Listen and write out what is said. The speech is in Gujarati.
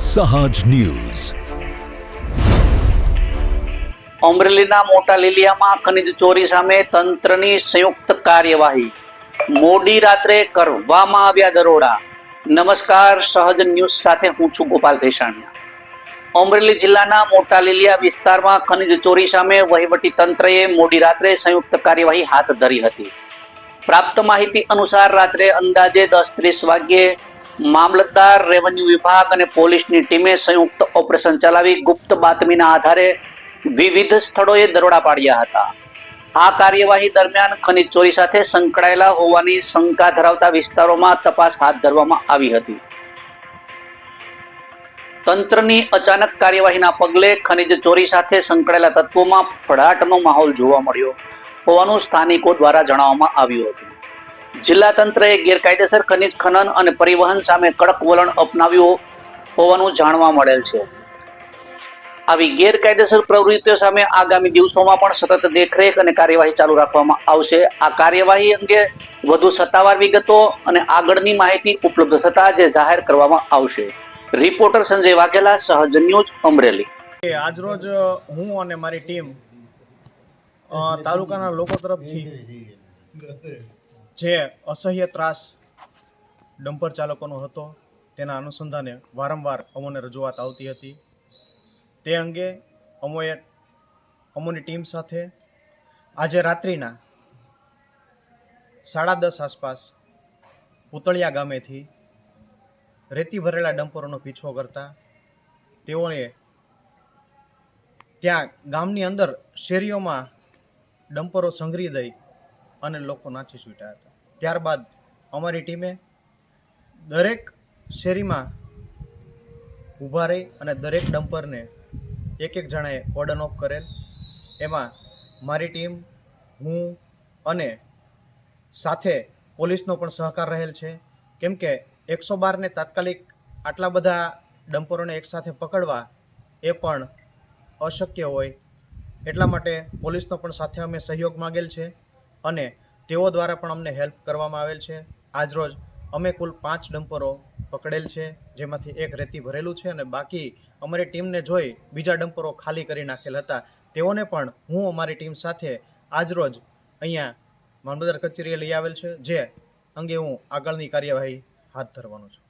સહજ ન્યૂઝ. અમરેલીના મોટા લીલિયામાં ખનીજ ચોરી સામે તંત્રની સંયુક્ત કાર્યવાહી. મોડી રાત્રે કરવામાં આવ્યા દરોડા. નમસ્કાર, સહજ ન્યૂઝ સાથે હું છું ગોપાલ ભેસાણીયા. અમરેલી જિલ્લાના મોટા લીલિયા વિસ્તારમાં ખનીજ ચોરી સામે વહીવટી તંત્રએ મોડી રાત્રે સંયુક્ત કાર્યવાહી હાથ ધરી હતી. પ્રાપ્ત માહિતી અનુસાર રાત્રે અંદાજે 10:30 વાગ્યે મામલતદાર, રેવન્યુ વિભાગ અને પોલીસની ટીમે સંયુક્ત ઓપરેશન ચલાવી ગુપ્ત બાતમીના આધારે વિવિધ સ્થળોએ દરોડા પાડ્યા હતા. આ કાર્યવાહી દરમિયાન ખનીજ ચોરી સાથે સંકળાયેલા હોવાની શંકા ધરાવતા વિસ્તારોમાં તપાસ હાથ ધરવામાં આવી હતી. તંત્રની અચાનક કાર્યવાહીના પગલે ખનીજ ચોરી સાથે સંકળાયેલા તત્વોમાં ફફડાટનો માહોલ જોવા મળ્યો હોવાનું સ્થાનિકો દ્વારા જણાવવામાં આવ્યું હતું. જિલ્લા તંત્રએ ગેરકાયદેસર ખનીજ ખનન અને પરિવહન સામે કડક વલણ અપનાવ્યું હોવાનું જાણવા મળેલ છે. આવી ગેરકાયદેસર પ્રવૃત્તિઓ સામે આગામી દિવસોમાં પણ સતત દેખરેખ અને કાર્યવાહી ચાલુ રાખવામાં આવશે. આ કાર્યવાહી અંગે વધુ સત્તાવાર વિગતો અને આગળની માહિતી ઉપલબ્ધ થતા જે જાહેર કરવામાં આવશે. રિપોર્ટર સંજય વાઘેલા, સહજ ન્યૂઝ, અમરેલી. આજરોજ હું અને મારી ટીમ તાલુકાના લોકો તરફથી જે અસહ્ય ત્રાસ ડમ્પર ચાલકોનો હતો તેના અનુસંધાને વારંવાર અમોને રજૂઆત આવતી હતી. તે અંગે અમોની ટીમ સાથે આજે રાત્રિના 10:30 આસપાસ પૂતળિયા ગામેથી રેતી ભરેલા ડમ્પરોનો પીછો કરતા તેઓએ ત્યાં ગામની અંદર શેરીઓમાં ડમ્પરો સંઘરી દઈ અને લોકો નાચી છૂટ્યા હતા. ત્યારબાદ અમારી ટીમે દરેક શેરીમાં ઊભા રહી અને દરેક ડમ્પરને એક જણાએ કોર્ડન ઓફ કરેલ. એમાં મારી ટીમ, હું અને સાથે પોલીસનો પણ સહકાર રહેલ છે. કેમ કે 112ને તાત્કાલિક આટલા બધા ડમ્પરોને એકસાથે પકડવા એ પણ અશક્ય હોય, એટલા માટે પોલીસનો પણ સાથે અમે સહયોગ માગેલ છે અને તેઓ દ્વારા પણ અમને હેલ્પ કરવામાં આવેલ છે. આજરોજ અમે કુલ 5 ડમ્પરો પકડેલ છે, જેમાંથી એક રેતી ભરેલું છે અને બાકી અમારી ટીમને જોઈ બીજા ડમ્પરો ખાલી કરી નાખેલ હતા. તેઓને પણ હું અમારી ટીમ સાથે આજરોજ અહીંયા મામલતદાર કચેરીએ લઈ આવેલ છે, જે અંગે હું આગળની કાર્યવાહી હાથ ધરવાનો છું.